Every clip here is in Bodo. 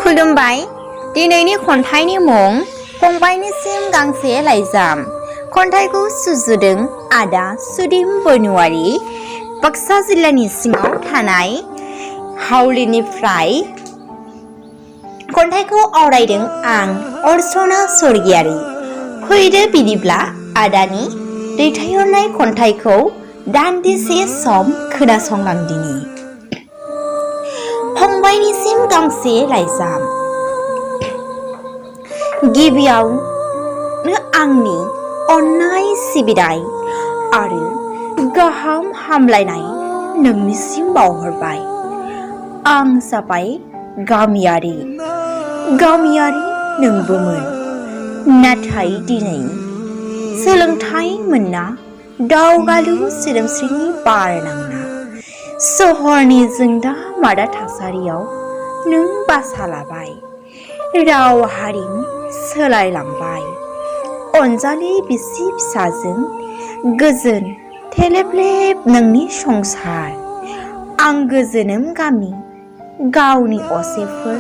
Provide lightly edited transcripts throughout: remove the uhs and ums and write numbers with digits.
खुलुमबाय दिनैनि खन्थाइनि मुं फंबायनिसिम गांसे लाइजाम खन्थाइखौ सुजुदों आदा सुदिम बनुवारी बाक्सा जिल्लानि सिङाव थानाय हावलिनिफ्राय खन्थाइखौ आवरायदों आं अर्चना स्वर्गियारी फैदो बिदिब्ला आदानि दैथायहरनाय खन्थाइखौ दान्दिसे सम खोनासंलांदिनि फंबायनिसिम गांसे लाइजाम गिबियावनो आंनि अननाय सिबिनाय आरो गाहाम हामलायनाय नोंनिसिम बावहरबाय। आं जाबाय गामियारि नोंबोमोन, नाथाय दिनै सोलोंथाइ मोनना दावगालु सोदोमस्रिनि बार नांना सहरनि जोंदा मादा थासारियाव नों बासा लाबाय। राव हारिमु सोलायलांबाय। अनजालि बिसि फिसाजों गोजोन थेलेबलेब नोंनि संसार। आंगो जोनोम गामि गावनि असेफोर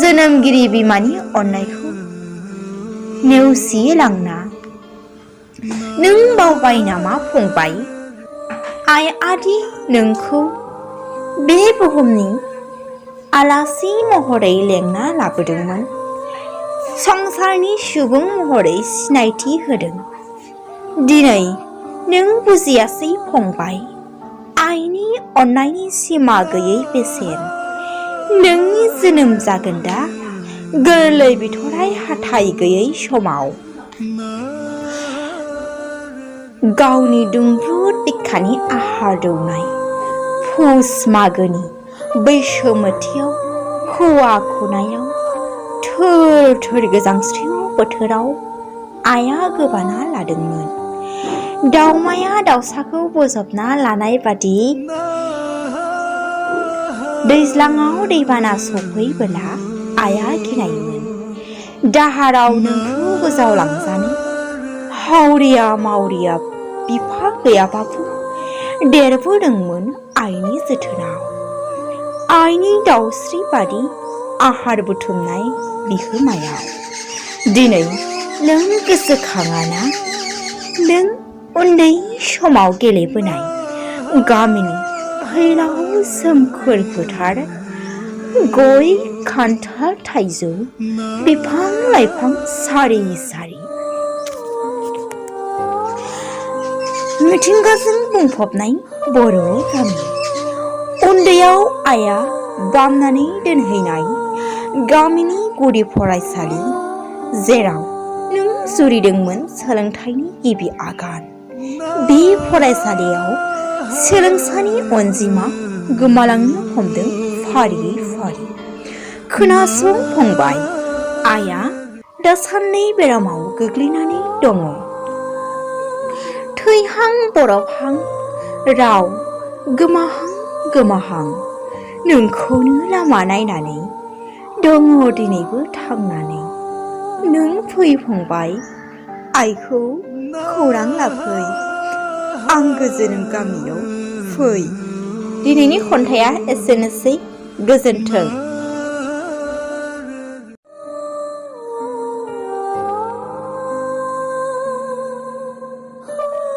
जोनोमगिरि बिमानि अननायखौ नेवसिलांना नों बावबाय नामा फंबाय? आइ आदि नोंखौ बे बुहुमनि आलासि महरै लेंना लाबोदोंमोन, संसारनि सुबुं महरै सिनायथि होदों। दिनै नों बुजियासै फंबाय, आइनि अननायनि सिमा गैयै बेसेन। नोंनि जोनोम जागोन दा गोरलै बिथराइ हाथाइ गैयै समाव। गावनि दुंब्रुद बिखानि आहार दौनाय पुस मागोनि बैसोमोथियाव खुवा खुनायाव थोर थोर गोजांस्रिव बोथोराव आइया गोबाना लादोंमोन। दावमाया दावसाखौ बोजबना लानाय बादि दैज्लाङाव दैबाना सफैबोला आइया गिनायमोन दाहाराव नोंखौ गोजावलांजानो। हावरिया मावरिया बिफा गैयाबाबो देरबोदोंमोन आइनि जोथोनाव। आइनि दावस्रि बादि आहार बुथुमनाय बिहोमायाव दिनै नों गोसोखाङाना? नों उन्दै समाव गेलेबोनाय गामिनि फैलाव सोमखोर फोथार, गय खान्थाल थाइजौ बिफां लाइफां सारि सारि, मिथिंगाजों बुंफबनाय बर' गामि। उन्दैयाव आइया बामनानै दोनहैनाय गामिनि गुदि फरायसालि, जेराव नों जुरिदोंमोन सोलोंथाइनि गिबि आगान। बे फरायसालियाव सोलोंसानि अनजिमा गोमालांनो हमदों फारियै फारि। खोनासं फंबाय, आइया दासान्नै बेरामाव गोग्लैनानै दङ। थैहां बरफहां, राव गोमाहां नोंखौनो लामा नायनानै दङ दिनैबो थांनानै। नों फै फंबाय, आइखौ खौरां लाफै, आंगो जोनोम गामियाव फै। दिनैनि खन्थाइया एसेनोसै, गोजोन्थों।